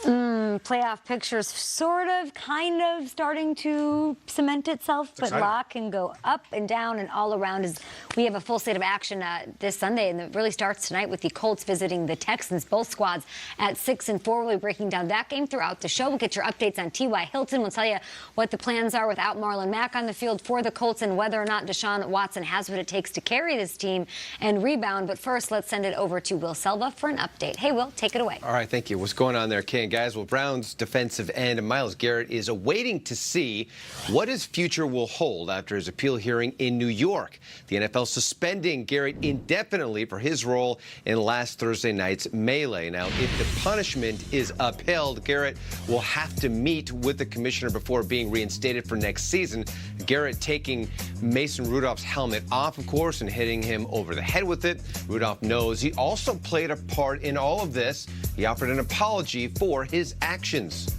Playoff picture's sort of, kind of starting to cement itself, but a lot can go up and down and all around as we have a full slate of action this Sunday, and it really starts tonight with the Colts visiting the Texans, both squads at 6 and 4. We'll be breaking down that game throughout the show. We'll get your updates on T.Y. Hilton. We'll tell you what the plans are without Marlon Mack on the field for the Colts and whether or not Deshaun Watson has what it takes to carry this team and rebound. But first, let's send it over to Will Selva for an update. Hey, Will, take it away. All right, thank you. What's going on there, King? Guys, well, Browns defensive end Myles Garrett is awaiting to see what his future will hold after his appeal hearing in New York. The NFL suspending Garrett indefinitely for his role in last Thursday night's melee. Now, if the punishment is upheld, Garrett will have to meet with the commissioner before being reinstated for next season. Garrett taking Mason Rudolph's helmet off, of course, and hitting him over the head with it. Rudolph knows he also played a part in all of this. He offered an apology for his actions.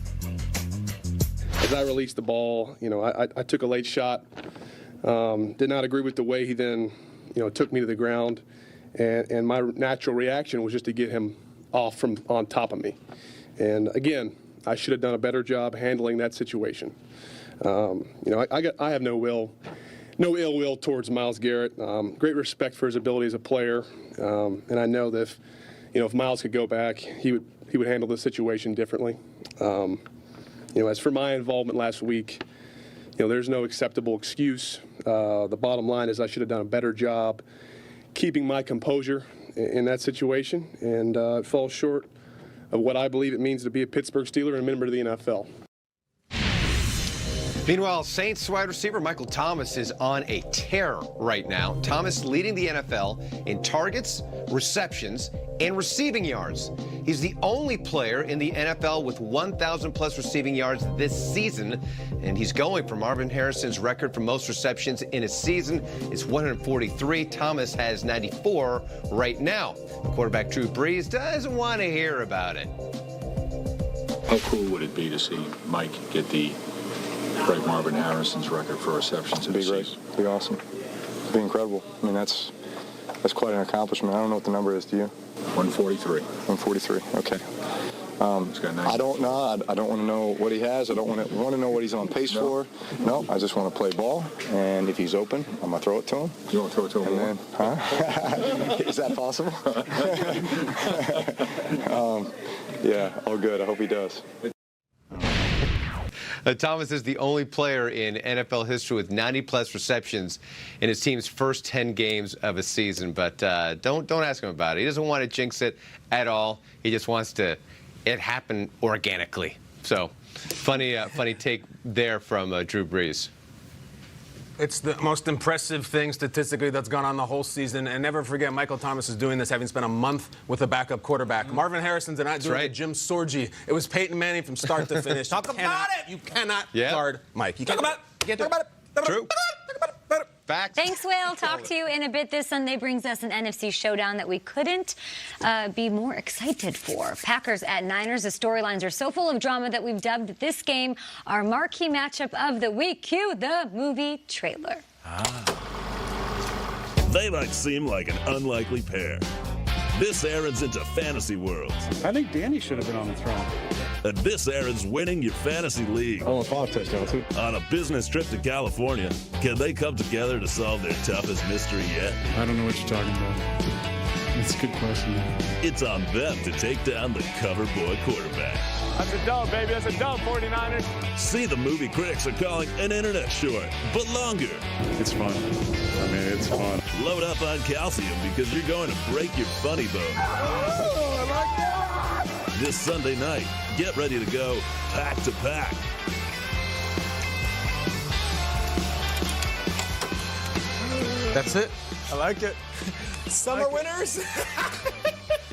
As I released the ball, I took a late shot. Did not agree with the way he then, took me to the ground. And my natural reaction was just to get him off from on top of me. And again, I should have done a better job handling that situation. I have no ill will towards Myles Garrett. Great respect for his ability as a player. And I know that if Myles could go back, he would handle the situation differently. As for my involvement last week, there's no acceptable excuse. The bottom line is I should have done a better job keeping my composure in that situation, and it falls short of what I believe it means to be a Pittsburgh Steeler and a member of the NFL. Meanwhile, Saints wide receiver Michael Thomas is on a tear right now. Thomas leading the NFL in targets, receptions, and receiving yards. He's the only player in the NFL with 1,000-plus receiving yards this season, and he's going for Marvin Harrison's record for most receptions in a season. It's 143. Thomas has 94 right now. Quarterback Drew Brees doesn't want to hear about it. How cool would it be to see Mike break Marvin Harrison's record for receptions? It'd be great. It'd be awesome. It'd be incredible. I mean, that's quite an accomplishment. I don't know what the number is to you. 143. 143. Okay. I don't know. I don't want to know what he has. I don't want to know what he's on pace for. No, I just want to play ball. And if he's open, I'm gonna throw it to him. You want to throw it to him? And then, Is that possible? Yeah. All good. I hope he does. Thomas is the only player in NFL history with 90-plus receptions in his team's first 10 games of a season. But don't ask him about it. He doesn't want to jinx it at all. He just wants it happen organically. So, funny take there from Drew Brees. It's the most impressive thing statistically that's gone on the whole season. And never forget, Michael Thomas is doing this, having spent a month with a backup quarterback. Marvin Harrison did not do it. Jim Sorgi. It was Peyton Manning from start to finish. Talk about it. You cannot guard Mike. You can't talk about it. You can't talk about it. True. Facts. Thanks, Will. Talk to you in a bit. This Sunday brings us an NFC showdown that we couldn't be more excited for. Packers at Niners. The storylines are so full of drama that we've dubbed this game our marquee matchup of the week. Cue the movie trailer. They might seem like an unlikely pair. This Aaron's into fantasy worlds. I think Danny should have been on the throne. And this Aaron's winning your fantasy league. Oh, 5 touchdowns too. On a business trip to California, can they come together to solve their toughest mystery yet? I don't know what you're talking about. That's a good question. It's on them to take down the cover boy quarterback. That's a dub, baby. That's a dub, 49ers. See the movie critics are calling an internet short, but longer. It's fun. I mean, it's fun. Load up on calcium because you're going to break your funny bone. Oh, I like that. This Sunday night, get ready to go pack to pack. That's it. I like it. Summer winners.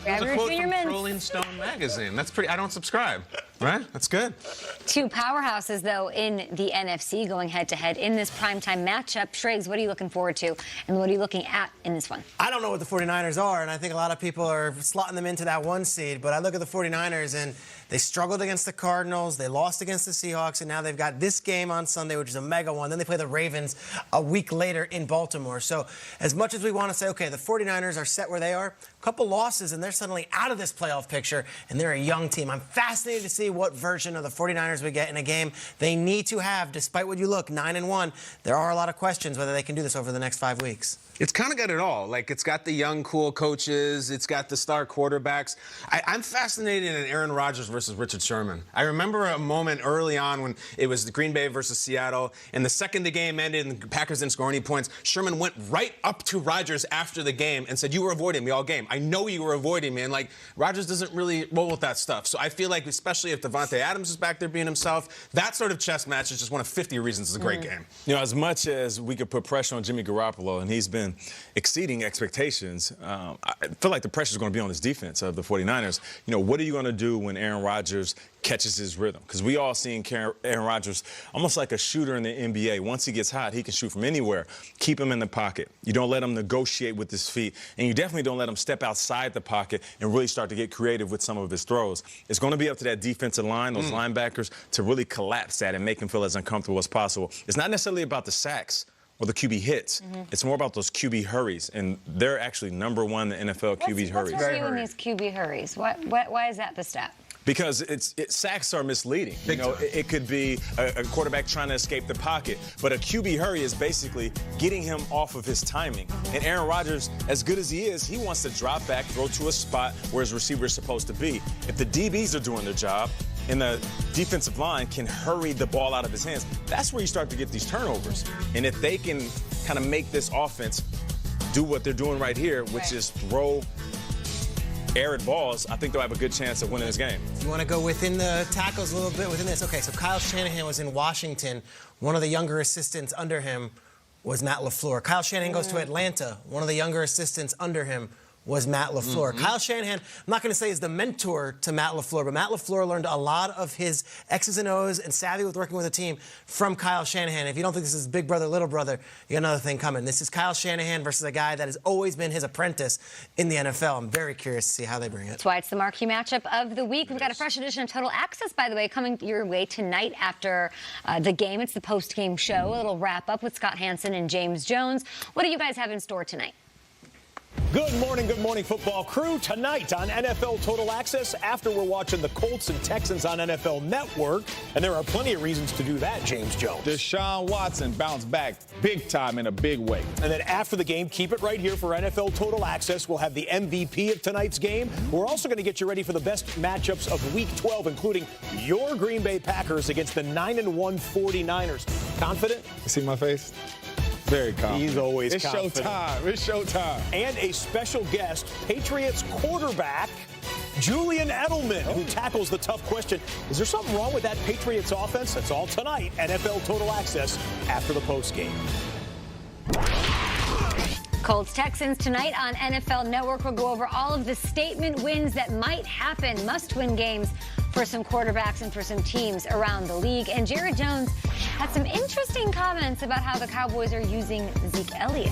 There's a quote from Rolling Stone magazine. That's pretty. I don't subscribe. Right? That's good. Two powerhouses, though, in the NFC going head-to-head in this primetime matchup. Shriggs, what are you looking forward to, and what are you looking at in this one? I don't know what the 49ers are, and I think a lot of people are slotting them into that 1 seed, but I look at the 49ers, and they struggled against the Cardinals, they lost against the Seahawks, and now they've got this game on Sunday, which is a mega one. Then they play the Ravens a week later in Baltimore. So as much as we want to say, okay, the 49ers are set where they are, couple losses, and they're suddenly out of this playoff picture, and they're a young team. I'm fascinated to see what version of the 49ers we get in a game they need to have. Despite what you look, 9-1, there are a lot of questions whether they can do this over the next 5 weeks. It's kind of got it all. Like, it's got the young, cool coaches. It's got the star quarterbacks. I'm fascinated in Aaron Rodgers versus Richard Sherman. I remember a moment early on when it was the Green Bay versus Seattle, and the second the game ended and the Packers didn't score any points, Sherman went right up to Rodgers after the game and said, "You were avoiding me all game. I know you were avoiding me." And, like, Rodgers doesn't really roll with that stuff. So I feel like, especially if Devontae Adams is back there being himself, that sort of chess match is just one of 50 reasons it's a great game. You know, as much as we could put pressure on Jimmy Garoppolo, and he's been exceeding expectations, I feel like the pressure is going to be on this defense of the 49ers. You know, what are you going to do when Aaron Rodgers catches his rhythm? Because we all seen Aaron Rodgers almost like a shooter in the NBA. Once he gets hot, he can shoot from anywhere. Keep him in the pocket. You don't let him negotiate with his feet, and you definitely don't let him step outside the pocket and really start to get creative with some of his throws. It's going to be up to that defensive line, those linebackers, to really collapse that and make him feel as uncomfortable as possible. It's not necessarily about the sacks or the QB hits. It's more about those QB hurries, and they're actually #1 in the NFL QB hurries. What's with you in these QB hurries? Why is that the stat? Because sacks are misleading. You know, it could be a quarterback trying to escape the pocket, but a QB hurry is basically getting him off of his timing. And Aaron Rodgers, as good as he is, he wants to drop back, throw to a spot where his receiver is supposed to be. If the DBs are doing their job and the defensive line can hurry the ball out of his hands, that's where you start to get these turnovers. And if they can kind of make this offense do what they're doing right here, which is throw arid balls, I think they'll have a good chance of winning this game. You want to go within the tackles a little bit within this? Okay, so Kyle Shanahan was in Washington. One of the younger assistants under him was Matt LaFleur. Kyle Shanahan goes to Atlanta. One of the younger assistants under him was Matt LaFleur. Kyle Shanahan, I'm not going to say is the mentor to Matt LaFleur, but Matt LaFleur learned a lot of his X's and O's and savvy with working with a team from Kyle Shanahan. If you don't think this is big brother, little brother, you got another thing coming. This is Kyle Shanahan versus a guy that has always been his apprentice in the NFL. I'm very curious to see how they bring it. That's why it's the marquee matchup of the week. We've got a fresh edition of Total Access, by the way, coming your way tonight after the game. It's the post-game show. A little wrap-up with Scott Hansen and James Jones. What do you guys have in store tonight? Good morning, football crew. Tonight on NFL Total Access, after we're watching the Colts and Texans on NFL Network, and there are plenty of reasons to do that, James Jones. Deshaun Watson bounced back big time in a big way. And then after the game, keep it right here for NFL Total Access. We'll have the MVP of tonight's game. We're also going to get you ready for the best matchups of Week 12, including your Green Bay Packers against the 9-1 49ers. Confident? You see my face? Very confident. He's always it's confident. Showtime. It's showtime. And a special guest, Patriots quarterback Julian Edelman, who tackles the tough question, is there something wrong with that Patriots offense? That's all tonight. NFL Total Access after the postgame. Colts Texans tonight on NFL Network. We'll go over all of the statement wins that might happen, must-win games for some quarterbacks and for some teams around the league. And Jared Jones had some interesting comments about how the Cowboys are using Zeke Elliott.